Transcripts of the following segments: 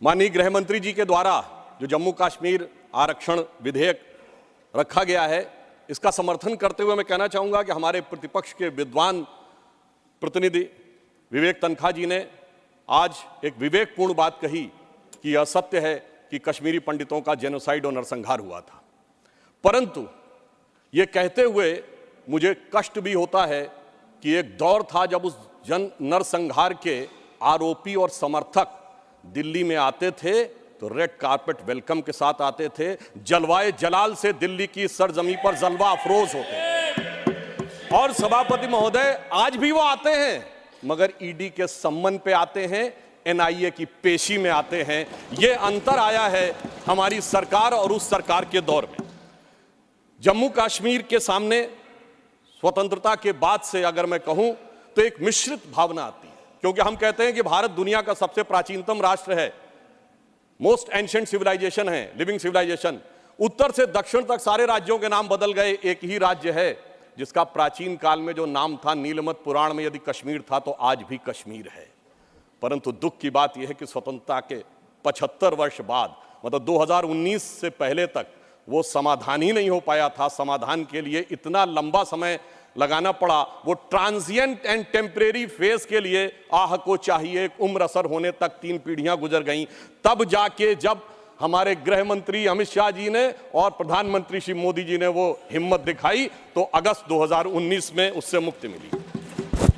माननीय गृह मंत्री जी के द्वारा जो जम्मू कश्मीर आरक्षण विधेयक रखा गया है, इसका समर्थन करते हुए मैं कहना चाहूंगा कि हमारे प्रतिपक्ष के विद्वान प्रतिनिधि विवेक तनखा जी ने आज एक विवेकपूर्ण बात कही कि यह सत्य है कि कश्मीरी पंडितों का जेनोसाइड और नरसंहार हुआ था। परंतु ये कहते हुए मुझे कष्ट भी होता है कि एक दौर था जब उस नरसंहार के आरोपी और समर्थक दिल्ली में आते थे तो रेड कार्पेट वेलकम के साथ आते थे, जलवाए जलाल से दिल्ली की सरजमी पर जलवा अफरोज होते थे। और सभापति महोदय आज भी वो आते हैं, मगर ईडी के सम्मन पे आते हैं, एनआईए की पेशी में आते हैं। ये अंतर आया है हमारी सरकार और उस सरकार के दौर में। जम्मू कश्मीर के सामने स्वतंत्रता के बाद से अगर मैं कहूं तो एक मिश्रित भावना आती है, क्योंकि हम कहते हैं कि भारत दुनिया का सबसे प्राचीनतम राष्ट्र है, मोस्ट एंशिएंट सिविलाइजेशन है, लिविंग सिविलाइजेशन। उत्तर से दक्षिण तक सारे राज्यों के नाम बदल गए, एक ही राज्य है जिसका प्राचीन काल में जो नाम था नीलमत पुराण में यदि कश्मीर था तो आज भी कश्मीर है। परंतु दुख की बात यह है कि स्वतंत्रता के 75 वर्ष बाद, मतलब 2019 से पहले तक वो समाधान ही नहीं हो पाया था। समाधान के लिए इतना लंबा समय लगाना पड़ा। वो ट्रांजिएंट एंड टेम्परेरी फेज के लिए आह को चाहिए एक उम्र असर होने तक 3 पीढ़ियां गुजर गईं। तब जाके जब हमारे गृह मंत्री अमित शाह जी ने और प्रधानमंत्री श्री मोदी जी ने वो हिम्मत दिखाई तो अगस्त 2019 में उससे मुक्ति मिली।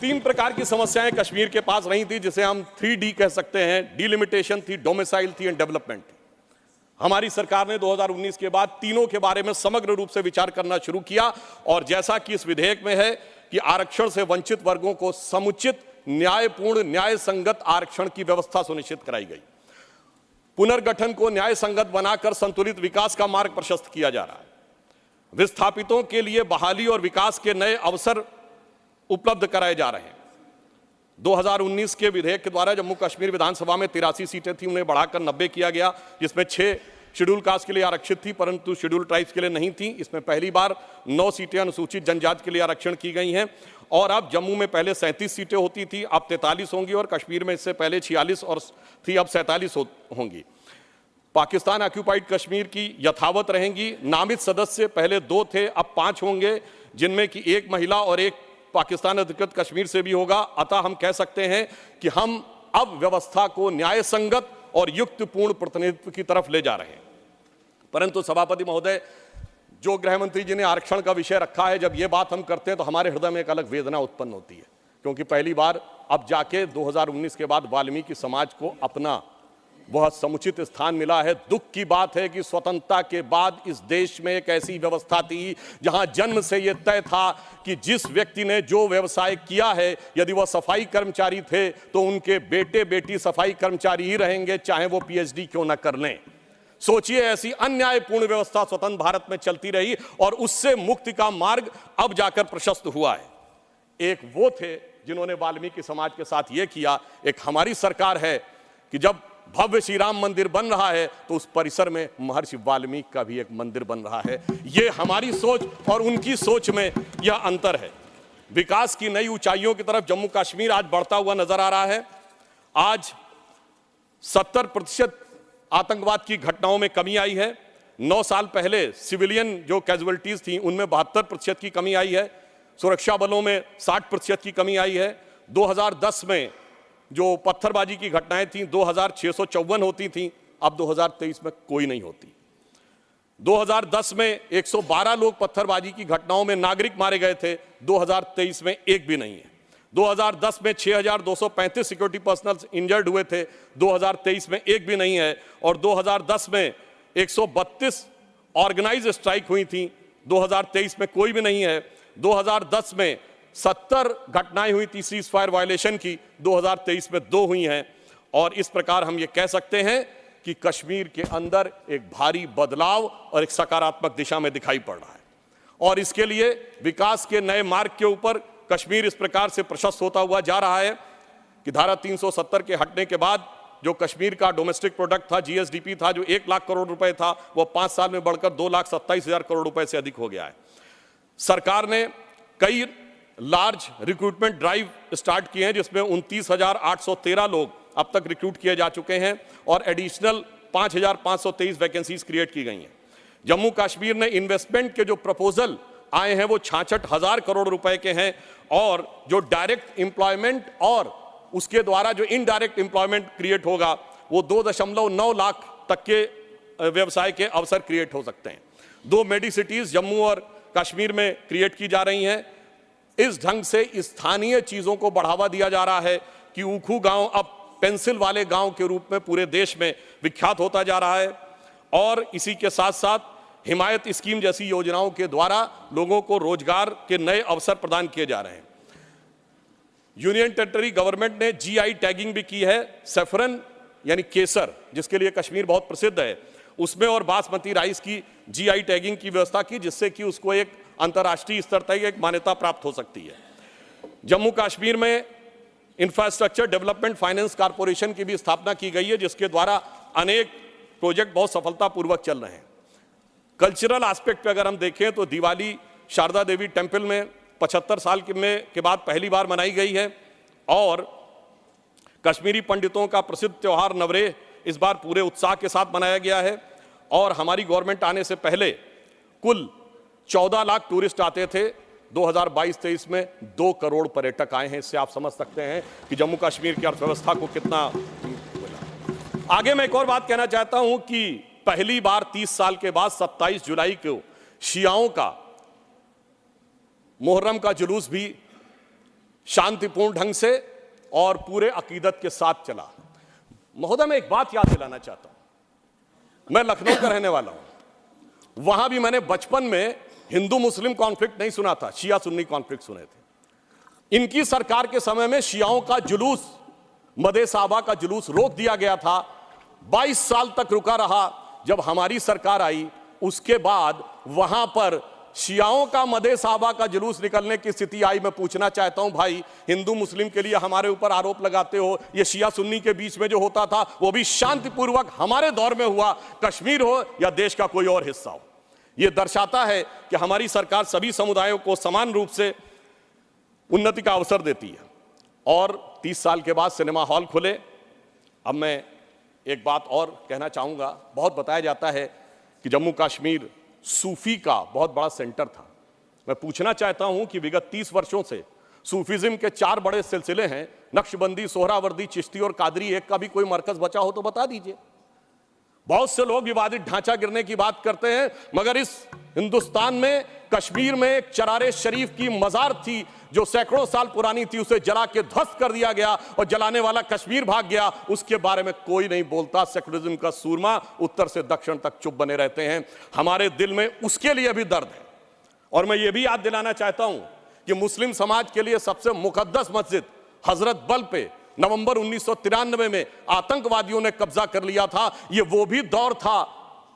3 प्रकार की समस्याएं कश्मीर के पास रही थी, जिसे हम 3D कह सकते हैं। डिलिमिटेशन थी, डोमिसाइल थी एंड डेवलपमेंट थी। हमारी सरकार ने 2019 के बाद तीनों के बारे में समग्र रूप से विचार करना शुरू किया और जैसा कि इस विधेयक में है कि आरक्षण से वंचित वर्गों को समुचित, न्यायपूर्ण, न्याय संगत आरक्षण की व्यवस्था सुनिश्चित कराई गई। पुनर्गठन को न्याय संगत बनाकर संतुलित विकास का मार्ग प्रशस्त किया जा रहा है। विस्थापितों के लिए बहाली और विकास के नए अवसर उपलब्ध कराए जा रहे हैं। 2019 के विधेयक के द्वारा जम्मू कश्मीर विधानसभा में 83 सीटें थी, उन्हें बढ़ाकर 90 किया गया, जिसमें 6 शेड्यूल कास्ट के लिए आरक्षित थी परंतु शेड्यूल ट्राइब्स के लिए नहीं थी। इसमें पहली बार 9 सीटें अनुसूचित जनजाति के लिए आरक्षण की गई हैं। और अब जम्मू में पहले 37 सीटें होती थी, अब 43 होंगी और कश्मीर में इससे पहले 46 और थी, अब 47 होंगी। पाकिस्तान ऑक्यूपाइड कश्मीर की यथावत रहेंगी। नामित सदस्य पहले 2 थे, अब 5 होंगे, जिनमें कि 1 महिला और 1 पाकिस्तान अधिकृत कश्मीर से भी होगा। अतः हम कह सकते हैं कि हम अब व्यवस्था को न्याय संगत और युक्तपूर्ण प्रतिनिधित्व की तरफ ले जा रहे हैं। परंतु सभापति महोदय, जो गृह मंत्री जी ने आरक्षण का विषय रखा है, जब ये बात हम करते हैं तो हमारे हृदय में एक अलग वेदना उत्पन्न होती है, क्योंकि पहली बार अब जाके 2019 के बाद वाल्मीकि समाज को अपना वह समुचित स्थान मिला है। दुख की बात है कि स्वतंत्रता के बाद इस देश में एक ऐसी व्यवस्था थी जहां जन्म से यह तय था कि जिस व्यक्ति ने जो व्यवसाय किया है, यदि वह सफाई कर्मचारी थे तो उनके बेटे बेटी सफाई कर्मचारी ही रहेंगे, चाहे वो पीएचडी क्यों न कर लें। सोचिए, ऐसी अन्यायपूर्ण व्यवस्था स्वतंत्र भारत में चलती रही और उससे मुक्ति का मार्ग अब जाकर प्रशस्त हुआ है। एक वो थे जिन्होंने वाल्मीकि समाज के साथ यह किया। एक हमारी सरकार है कि जब भव्य श्री राम मंदिर बन रहा है तो उस परिसर में महर्षि वाल्मीकि का भी एक मंदिर बन रहा है। यह हमारी सोच और उनकी सोच में यह अंतर है। विकास की नई ऊंचाइयों की तरफ जम्मू कश्मीर आज बढ़ता हुआ नजर आ रहा है। आज 70% आतंकवाद की घटनाओं में कमी आई है। 9 साल पहले सिविलियन जो कैजुअलिटीज थी उनमें 72% की कमी आई है। सुरक्षा बलों में 60% की कमी आई है। 2010 में जो पत्थरबाजी की घटनाएं थीं 2654 होती थीं, अब 2023 में कोई नहीं होती। 2010 में 112 लोग पत्थरबाजी की घटनाओं में नागरिक मारे गए थे, 2023 में एक भी नहीं है। 2010 में 6235 सिक्योरिटी पर्सनल इंजर्ड हुए थे, 2023 में एक भी नहीं है। और 2010 में 132 ऑर्गेनाइज स्ट्राइक हुई थी, 2023 में कोई भी नहीं है। 2010 में 70 घटनाएं हुई थी सीज फायर वायलेशन की, 2023 में 2 हुई हैं। और इस प्रकार हम ये कह सकते हैं कि कश्मीर के अंदर एक भारी बदलाव और एक सकारात्मक दिशा में दिखाई पड़ रहा है। और इसके लिए विकास के नए मार्ग के ऊपर कश्मीर इस प्रकार से प्रशस्त होता हुआ जा रहा है कि धारा 370 के हटने के बाद जो कश्मीर का डोमेस्टिक प्रोडक्ट था, जीएसडीपी था, जो 1 लाख करोड़ रुपए था, वो 5 साल में बढ़कर 2,27,000 करोड़ रुपए से अधिक हो गया है। सरकार ने कई लार्ज रिक्रूटमेंट ड्राइव स्टार्ट किए हैं, जिसमें 29,813 लोग अब तक रिक्रूट किए जा चुके हैं और एडिशनल 5,523 वैकेंसीज क्रिएट की गई हैं। जम्मू कश्मीर ने इन्वेस्टमेंट के जो प्रपोजल आए हैं वो 66,000 करोड़ रुपए के हैं और जो डायरेक्ट एम्प्लॉयमेंट और उसके द्वारा जो इनडायरेक्ट एम्प्लॉयमेंट क्रिएट होगा वो 2.9 लाख तक के व्यवसाय के अवसर क्रिएट हो सकते हैं। 2 मेडी सिटीज जम्मू और कश्मीर में क्रिएट की जा रही हैं। इस ढंग से स्थानीय चीजों को बढ़ावा दिया जा रहा है कि ऊखू गांव अब पेंसिल वाले गांव के रूप में पूरे देश में विख्यात होता जा रहा है और इसी के साथ साथ हिमायत स्कीम जैसी योजनाओं के द्वारा लोगों को रोजगार के नए अवसर प्रदान किए जा रहे हैं। यूनियन टेरिटरी गवर्नमेंट ने जीआई टैगिंग भी की है। सैफरन यानी केसर जिसके लिए कश्मीर बहुत प्रसिद्ध है उसमें और बासमती राइस की जीआई टैगिंग की व्यवस्था की जिससे कि उसको एक अंतर्राष्ट्रीय स्तर तक एक मान्यता प्राप्त हो सकती है। जम्मू कश्मीर में इंफ्रास्ट्रक्चर डेवलपमेंट फाइनेंस कॉर्पोरेशन की भी स्थापना की गई है जिसके द्वारा अनेक प्रोजेक्ट बहुत सफलतापूर्वक चल रहे हैं। कल्चरल एस्पेक्ट पे अगर हम देखें तो दिवाली शारदा देवी टेम्पल में 75 साल के बाद पहली बार मनाई गई है और कश्मीरी पंडितों का प्रसिद्ध त्यौहार नवरेह इस बार पूरे उत्साह के साथ मनाया गया है और हमारी गवर्नमेंट आने से पहले कुल 14 लाख टूरिस्ट आते थे। 2022-23 में 2 करोड़ पर्यटक आए हैं। इससे आप समझ सकते हैं कि जम्मू कश्मीर की अर्थव्यवस्था को कितना। आगे मैं एक और बात कहना चाहता हूं कि पहली बार 30 साल के बाद 27 जुलाई को शियाओं का मुहर्रम का जुलूस भी शांतिपूर्ण ढंग से और पूरे अकीदत के साथ चला। महोदय मैं एक बात याद दिलाना चाहता हूं, मैं लखनऊ का रहने वाला हूं। वहां भी मैंने बचपन में हिंदू मुस्लिम कॉन्फ्लिक्ट नहीं सुना था, शिया सुन्नी कॉन्फ्लिक्ट सुने थे। इनकी सरकार के समय में शियाओं का जुलूस, मदे साहबा का जुलूस रोक दिया गया था। 22 साल तक रुका रहा। जब हमारी सरकार आई उसके बाद वहां पर शियाओं का मदे साहबा का जुलूस निकलने की स्थिति आई। मैं पूछना चाहता हूं भाई, हिंदू मुस्लिम के लिए हमारे ऊपर आरोप लगाते हो, ये शिया सुन्नी के बीच में जो होता था वो भी शांतिपूर्वक हमारे दौर में हुआ, कश्मीर हो या देश का कोई और हिस्सा हो। यह दर्शाता है कि हमारी सरकार सभी समुदायों को समान रूप से उन्नति का अवसर देती है। और 30 साल के बाद सिनेमा हॉल खुले। अब मैं एक बात और कहना चाहूंगा, बहुत बताया जाता है कि जम्मू कश्मीर सूफी का बहुत बड़ा सेंटर था। मैं पूछना चाहता हूं कि विगत 30 वर्षों से सूफीज्म के 4 बड़े सिलसिले हैं, नक्शबंदी, सोहरावर्दी, चिश्ती और कादरी। एक का भी कोई मरकज बचा हो तो बता दीजिए। बहुत से लोग विवादित ढांचा गिरने की बात करते हैं, मगर इस हिंदुस्तान में कश्मीर में एक चरारे शरीफ की मजार थी जो सैकड़ों साल पुरानी थी, उसे जला के ध्वस्त कर दिया गया और जलाने वाला कश्मीर भाग गया। उसके बारे में कोई नहीं बोलता। सेकुलरिज्म का सूरमा उत्तर से दक्षिण तक चुप बने रहते हैं। हमारे दिल में उसके लिए भी दर्द है। और मैं ये भी याद दिलाना चाहता हूं कि मुस्लिम समाज के लिए सबसे मुकद्दस मस्जिद हजरत बल पे नवंबर 1993 में आतंकवादियों ने कब्जा कर लिया था। ये वो भी दौर था,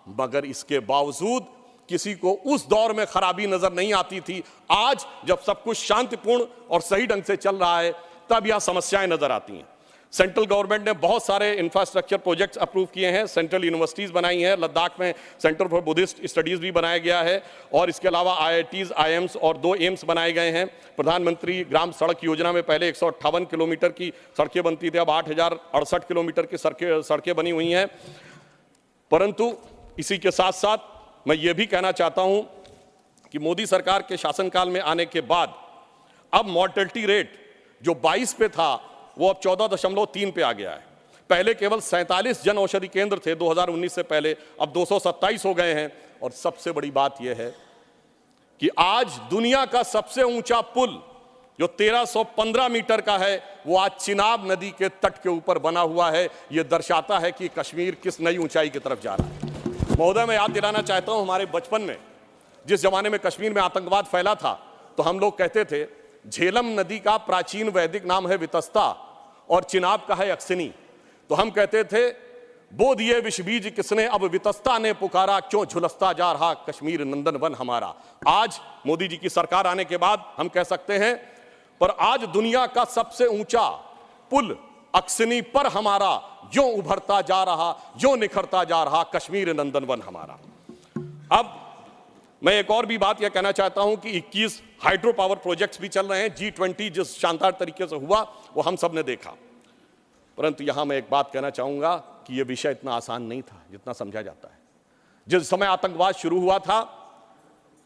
मगर इसके बावजूद किसी को उस दौर में खराबी नजर नहीं आती थी। आज जब सब कुछ शांतिपूर्ण और सही ढंग से चल रहा है तब यह समस्याएं नजर आती हैं। सेंट्रल गवर्नमेंट ने बहुत सारे इंफ्रास्ट्रक्चर प्रोजेक्ट्स अप्रूव किए हैं, सेंट्रल यूनिवर्सिटीज बनाई हैं। लद्दाख में सेंटर फॉर बुद्धिस्ट स्टडीज भी बनाया गया है और इसके अलावा IITs, IIMs और 2 एम्स बनाए गए हैं। प्रधानमंत्री ग्राम सड़क योजना में पहले 158 किलोमीटर की सड़कें बनती थी, अब 8,068 किलोमीटर की सड़कें बनी हुई हैं। परंतु इसी के साथ साथ मैं ये भी कहना चाहता हूं कि मोदी सरकार के शासनकाल में आने के बाद अब मॉर्टेलिटी रेट जो 22 पे था वो अब 14.3 पे आ गया है। पहले केवल 47 जन औषधि केंद्र थे 2019 से पहले, अब 227 हो गए हैं। और सबसे बड़ी बात यह है कि आज दुनिया का सबसे ऊंचा पुल जो 1315 मीटर का है वो आज चिनाब नदी के तट के ऊपर बना हुआ है। यह दर्शाता है कि कश्मीर किस नई ऊंचाई की तरफ जा रहा है। महोदय मैं याद दिलाना चाहता हूं, हमारे बचपन में जिस जमाने में कश्मीर में आतंकवाद फैला था तो हम लोग कहते थे झेलम नदी का प्राचीन वैदिक नाम है वितस्ता और चिनाब का है अक्सिनी। तो हम कहते थे बो दिए विष बीज किसने, अब वितस्ता ने पुकारा, क्यों झुलसता जा रहा कश्मीर नंदन वन हमारा। आज मोदी जी की सरकार आने के बाद हम कह सकते हैं, पर आज दुनिया का सबसे ऊंचा पुल अक्सिनी पर हमारा जो उभरता जा रहा, जो निखरता जा रहा कश्मीर नंदन वन हमारा। अब मैं एक और भी बात यह कहना चाहता हूं कि 21 हाइड्रो पावर प्रोजेक्ट्स भी चल रहे हैं। G20 जिस शानदार तरीके से हुआ वो हम सब ने देखा। परंतु यहां मैं एक बात कहना चाहूंगा कि यह विषय इतना आसान नहीं था जितना समझा जाता है। जिस समय आतंकवाद शुरू हुआ था,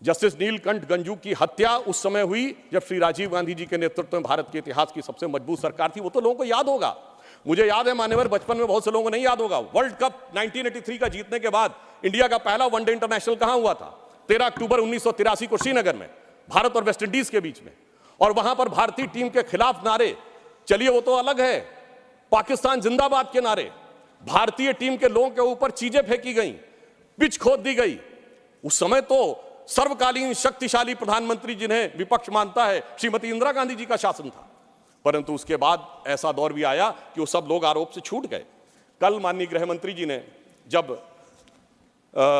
जस्टिस नीलकंठ गंजू की हत्या उस समय हुई जब श्री राजीव गांधी जी के नेतृत्व में भारत के इतिहास की सबसे मजबूत सरकार थी। वो तो लोगों को याद होगा, मुझे याद है मान्यवर, बचपन में बहुत से लोगों को नहीं याद होगा। वर्ल्ड कप 1983 का जीतने के बाद इंडिया का पहला वनडे इंटरनेशनल कहां हुआ था? 13 अक्टूबर 1983 को श्रीनगर में, भारत और वेस्ट इंडीज के बीच में। और वहां पर भारतीय टीम के खिलाफ नारे, चलिए वो तो अलग है, पाकिस्तान जिंदाबाद के नारे, भारतीय टीम के लोगों के ऊपर चीजें फेंकी गई, पिच खोद दी गई। उस समय तो सर्वकालीन शक्तिशाली प्रधानमंत्री जिन्हें विपक्ष मानता है, श्रीमती इंदिरा गांधी जी का शासन था। परंतु उसके बाद ऐसा दौर भी आया कि वो सब लोग आरोप से छूट गए। कल माननीय गृह मंत्री जी ने जब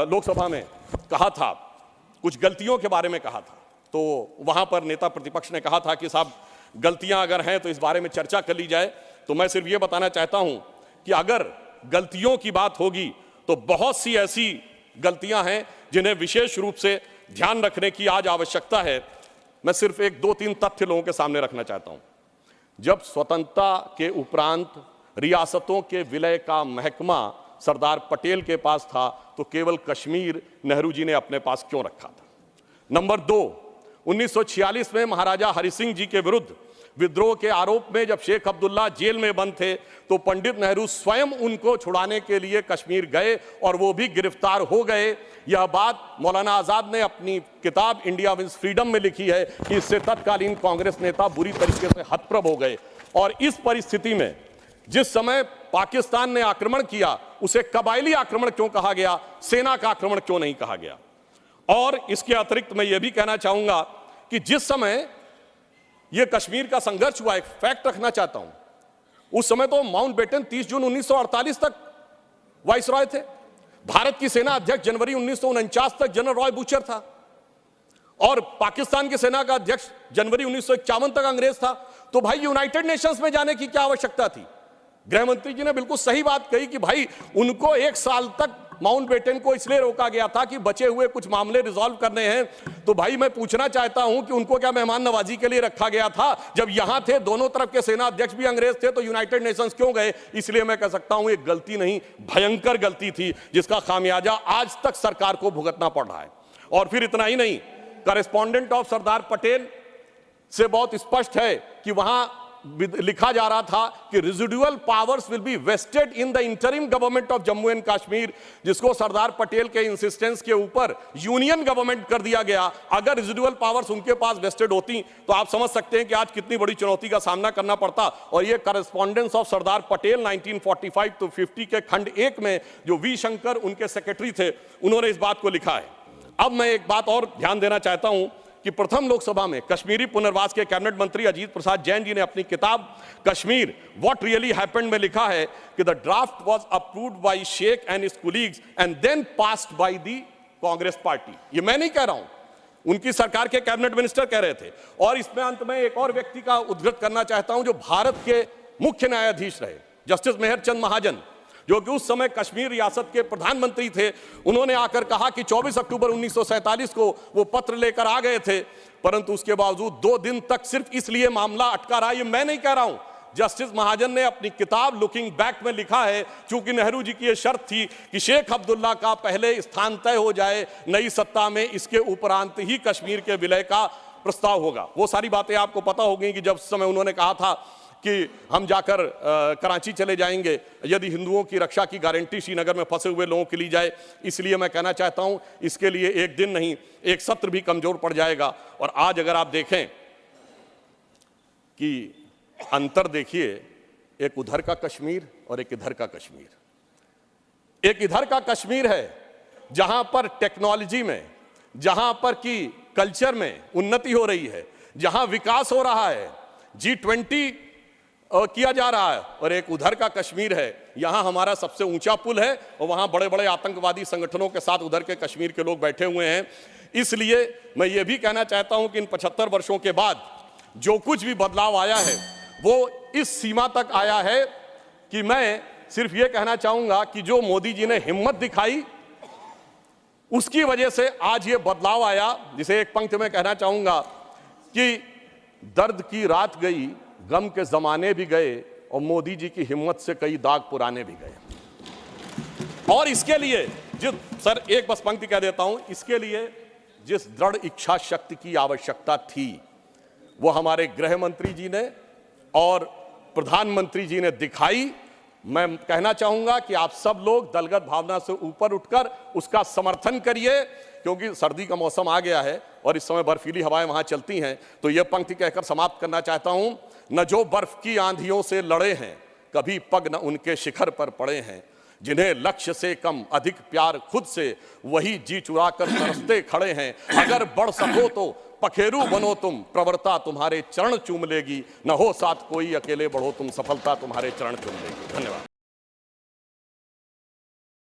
लोकसभा में कहा था, कुछ गलतियों के बारे में कहा था, तो वहां पर नेता प्रतिपक्ष ने कहा था कि साहब गलतियां अगर हैं तो इस बारे में चर्चा कर ली जाए। तो मैं सिर्फ ये बताना चाहता हूं कि अगर गलतियों की बात होगी तो बहुत सी ऐसी गलतियां हैं जिन्हें विशेष रूप से ध्यान रखने की आज आवश्यकता है। मैं सिर्फ एक दो तीन तथ्य लोगों के सामने रखना चाहता हूं। जब स्वतंत्रता के उपरांत रियासतों के विलय का महकमा सरदार पटेल के पास था, तो केवल कश्मीर नेहरू जी ने अपने पास क्यों रखा था? नंबर 2, 1946 में महाराजा हरि सिंह जी के विरुद्ध विद्रोह के आरोप में जब शेख अब्दुल्ला जेल में बंद थे, तो पंडित नेहरू स्वयं उनको छुड़ाने के लिए कश्मीर गए और वो भी गिरफ्तार हो गए। यह बात मौलाना आजाद ने अपनी किताब इंडिया विंस फ्रीडम में लिखी है कि इससे तत्कालीन कांग्रेस नेता बुरी तरीके से हतप्रभ हो गए। और इस परिस्थिति में जिस समय पाकिस्तान ने आक्रमण किया, उसे कबायली आक्रमण क्यों कहा गया, सेना का आक्रमण क्यों नहीं कहा गया? और इसके अतिरिक्त मैं यह भी कहना चाहूंगा कि जिस समय यह कश्मीर का संघर्ष हुआ, एक फैक्ट रखना चाहता हूं, उस समय तो माउंटबेटन 30 जून 1948 तक वाइसरॉय थे। भारत की सेना अध्यक्ष जनवरी 1949 तक जनरल रॉय बूचर था और पाकिस्तान की सेना का अध्यक्ष जनवरी 1951 तक अंग्रेज था। तो भाई यूनाइटेड नेशंस में जाने की क्या आवश्यकता थी? गृह मंत्री जी ने बिल्कुल सही बात कही कि भाई उनको 1 साल तक माउंटबेटन को इसलिए रोका गया था कि बचे हुए कुछ मामले रिजॉल्व करने हैं। तो भाई मैं पूछना चाहता हूं कि उनको क्या मेहमान नवाजी के लिए रखा गया था? जब यहां थे, दोनों तरफ के सेना अध्यक्ष भी अंग्रेज थे, तो यूनाइटेड नेशंस क्यों गए? इसलिए मैं कह सकता हूं एक गलती नहीं, भयंकर गलती थी, जिसका खामियाजा आज तक सरकार को भुगतना पड़ रहा है। और फिर इतना ही नहीं, करेस्पॉन्डेंट ऑफ सरदार पटेल से बहुत स्पष्ट है कि वहां लिखा जा रहा था कि residual powers will be vested in the interim government of Jammu and Kashmir, जिसको सरदार पटेल के इंसिस्टेंस के ऊपर यूनियन गवर्नमेंट कर दिया गया। अगर रेजिडुअल पावर्स उनके पास वेस्टेड होती तो आप समझ सकते हैं कि आज कितनी बड़ी चुनौती का सामना करना पड़ता। और ये correspondence of Sardar Patel 1945 to 50 के खंड 1 में जो वी शंकर उनके सेक्रेटरी थे, उन्होंने इस बात को लिखा है। अब मैं एक बात और ध्यान देना चाहता हूं कि प्रथम लोकसभा में कश्मीरी पुनर्वास के कैबिनेट मंत्री अजीत प्रसाद जैन जी ने अपनी किताब कश्मीर व्हाट रियली हैपेंड में लिखा है कि the draft was approved by Sheikh and his colleagues and then passed by the Congress party. ये मैं नहीं कह रहा हूं, उनकी सरकार के कैबिनेट मिनिस्टर कह रहे थे। और इसमें अंत में एक और व्यक्ति का उद्धृत करना चाहता हूं जो भारत के मुख्य न्यायाधीश रहे, जस्टिस मेहरचंद महाजन, जो कि उस समय कश्मीर रियासत के प्रधानमंत्री थे। उन्होंने आकर कहा कि 24 अक्टूबर 1947 को वो पत्र लेकर आ गए थे, परंतु उसके बावजूद 2 दिन तक सिर्फ इसलिए मामला अटका रहा। ये मैं नहीं कह रहा हूं, जस्टिस महाजन ने अपनी किताब लुकिंग बैक में लिखा है, चूंकि नेहरू जी की यह शर्त थी कि शेख अब्दुल्ला का पहले स्थान तय हो जाए नई सत्ता में, इसके उपरांत ही कश्मीर के विलय का प्रस्ताव होगा। वो सारी बातें आपको पता होगी कि जब उस समय उन्होंने कहा था कि हम जाकर कराची चले जाएंगे यदि हिंदुओं की रक्षा की गारंटी श्रीनगर में फंसे हुए लोगों के लिए जाए। इसलिए मैं कहना चाहता हूं इसके लिए एक दिन नहीं, एक सत्र भी कमजोर पड़ जाएगा। और आज अगर आप देखें कि अंतर देखिए, एक उधर का कश्मीर और एक इधर का कश्मीर। एक इधर का कश्मीर है जहां पर टेक्नोलॉजी में, जहां पर की कल्चर में उन्नति हो रही है, जहां विकास हो रहा है, G20 किया जा रहा है। और एक उधर का कश्मीर है, यहां हमारा सबसे ऊंचा पुल है और वहां बड़े बड़े आतंकवादी संगठनों के साथ उधर के कश्मीर के लोग बैठे हुए हैं। इसलिए मैं ये भी कहना चाहता हूं कि इन 75 वर्षों के बाद जो कुछ भी बदलाव आया है वो इस सीमा तक आया है कि मैं सिर्फ ये कहना चाहूंगा कि जो मोदी जी ने हिम्मत दिखाई उसकी वजह से आज ये बदलाव आया। जिसे एक पंक्ति में कहना चाहूंगा कि दर्द की रात गई, गम के जमाने भी गए, और मोदी जी की हिम्मत से कई दाग पुराने भी गए। और इसके लिए सर एक बस पंक्ति कह देता हूं, इसके लिए जिस दृढ़ इच्छा शक्ति की आवश्यकता थी वो हमारे गृह मंत्री जी ने और प्रधानमंत्री जी ने दिखाई। मैं कहना चाहूंगा कि आप सब लोग दलगत भावना से ऊपर उठकर उसका समर्थन करिए, क्योंकि सर्दी का मौसम आ गया है और इस समय बर्फीली हवाएं वहां चलती हैं। तो यह पंक्ति कहकर समाप्त करना चाहता हूं, न जो बर्फ की आंधियों से लड़े हैं, कभी पग न उनके शिखर पर पड़े हैं। जिन्हें लक्ष्य से कम अधिक प्यार खुद से, वही जी चुरा कर तरसते खड़े हैं। अगर बढ़ सको तो पखेरु बनो तुम, प्रवरता तुम्हारे चरण चूम लेगी। न हो साथ कोई, अकेले बढ़ो तुम, सफलता तुम्हारे चरण चूम लेगी। धन्यवाद।